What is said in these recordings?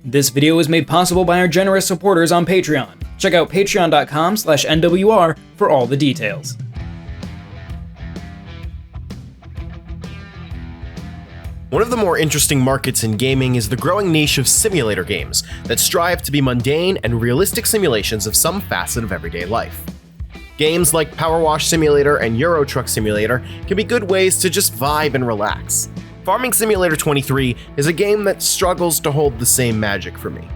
This video is made possible by our generous supporters on Patreon. Check out patreon.com/NWR for all the details. One of the more interesting markets in gaming is the growing niche of simulator games that strive to be mundane and realistic simulations of some facet of everyday life. Games like Power Wash Simulator and Euro Truck Simulator can be good ways to just vibe and relax. Farming Simulator 23 is a game that struggles to hold the same magic for me.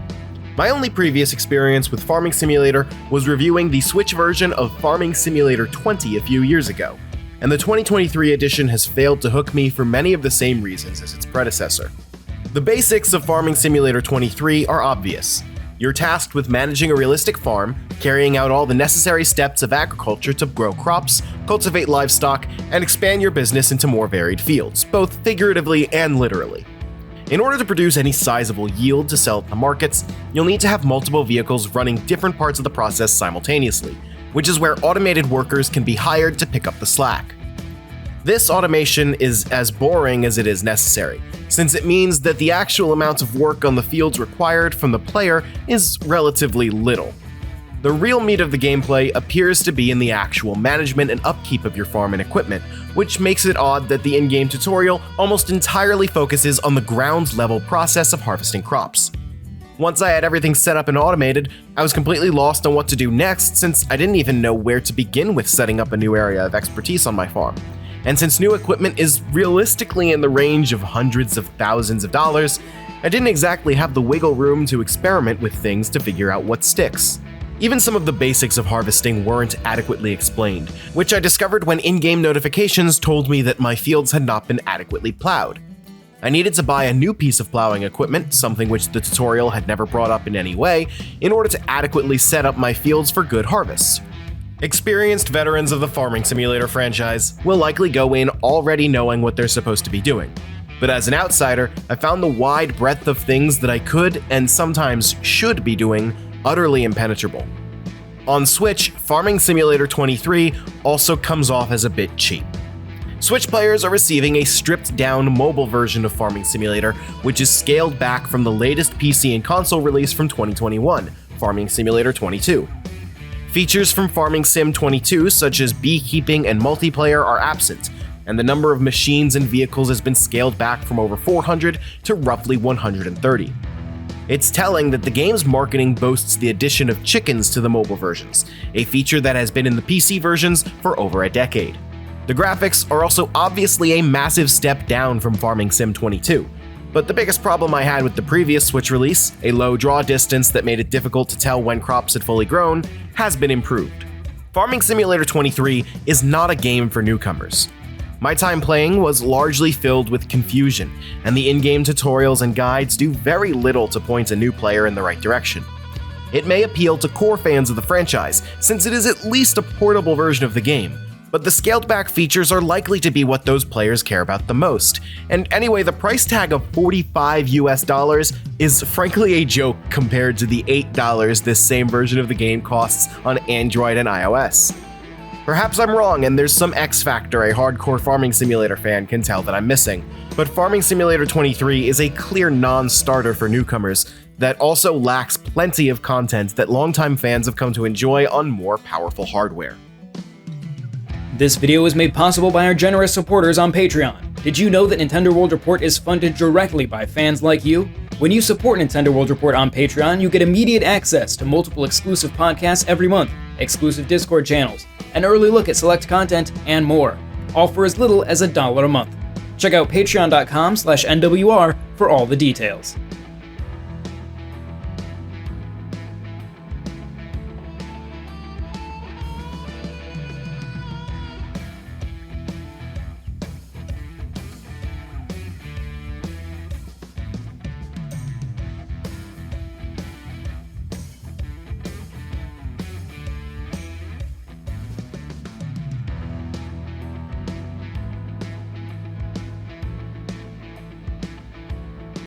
My only previous experience with Farming Simulator was reviewing the Switch version of Farming Simulator 20 a few years ago, and the 2023 edition has failed to hook me for many of the same reasons as its predecessor. The basics of Farming Simulator 23 are obvious. You're tasked with managing a realistic farm, carrying out all the necessary steps of agriculture to grow crops, cultivate livestock, and expand your business into more varied fields, both figuratively and literally. In order to produce any sizable yield to sell at the markets, you'll need to have multiple vehicles running different parts of the process simultaneously, which is where automated workers can be hired to pick up the slack. This automation is as boring as it is necessary, since it means that the actual amount of work on the fields required from the player is relatively little. The real meat of the gameplay appears to be in the actual management and upkeep of your farm and equipment, which makes it odd that the in-game tutorial almost entirely focuses on the ground-level process of harvesting crops. Once I had everything set up and automated, I was completely lost on what to do next, since I didn't even know where to begin with setting up a new area of expertise on my farm. And since new equipment is realistically in the range of hundreds of thousands of dollars, I didn't exactly have the wiggle room to experiment with things to figure out what sticks. Even some of the basics of harvesting weren't adequately explained, which I discovered when in-game notifications told me that my fields had not been adequately plowed. I needed to buy a new piece of plowing equipment, something which the tutorial had never brought up in any way, in order to adequately set up my fields for good harvests. Experienced veterans of the Farming Simulator franchise will likely go in already knowing what they're supposed to be doing. But as an outsider, I found the wide breadth of things that I could, and sometimes should be doing, utterly impenetrable. On Switch, Farming Simulator 23 also comes off as a bit cheap. Switch players are receiving a stripped-down mobile version of Farming Simulator, which is scaled back from the latest PC and console release from 2021, Farming Simulator 22. Features from Farming Sim 22, such as beekeeping and multiplayer, are absent, and the number of machines and vehicles has been scaled back from over 400 to roughly 130. It's telling that the game's marketing boasts the addition of chickens to the mobile versions, a feature that has been in the PC versions for over a decade. The graphics are also obviously a massive step down from Farming Sim 22. But the biggest problem I had with the previous Switch release, a low draw distance that made it difficult to tell when crops had fully grown, has been improved. Farming Simulator 23 is not a game for newcomers. My time playing was largely filled with confusion, and the in-game tutorials and guides do very little to point a new player in the right direction. It may appeal to core fans of the franchise, since it is at least a portable version of the game, but the scaled-back features are likely to be what those players care about the most. And anyway, the price tag of $45 is frankly a joke compared to the $8 this same version of the game costs on Android and iOS. Perhaps I'm wrong and there's some X factor a hardcore Farming Simulator fan can tell that I'm missing, but Farming Simulator 23 is a clear non-starter for newcomers that also lacks plenty of content that longtime fans have come to enjoy on more powerful hardware. This video was made possible by our generous supporters on Patreon. Did you know that Nintendo World Report is funded directly by fans like you? When you support Nintendo World Report on Patreon, you get immediate access to multiple exclusive podcasts every month, exclusive Discord channels, an early look at select content, and more, all for as little as $1 a month. Check out patreon.com/NWR for all the details.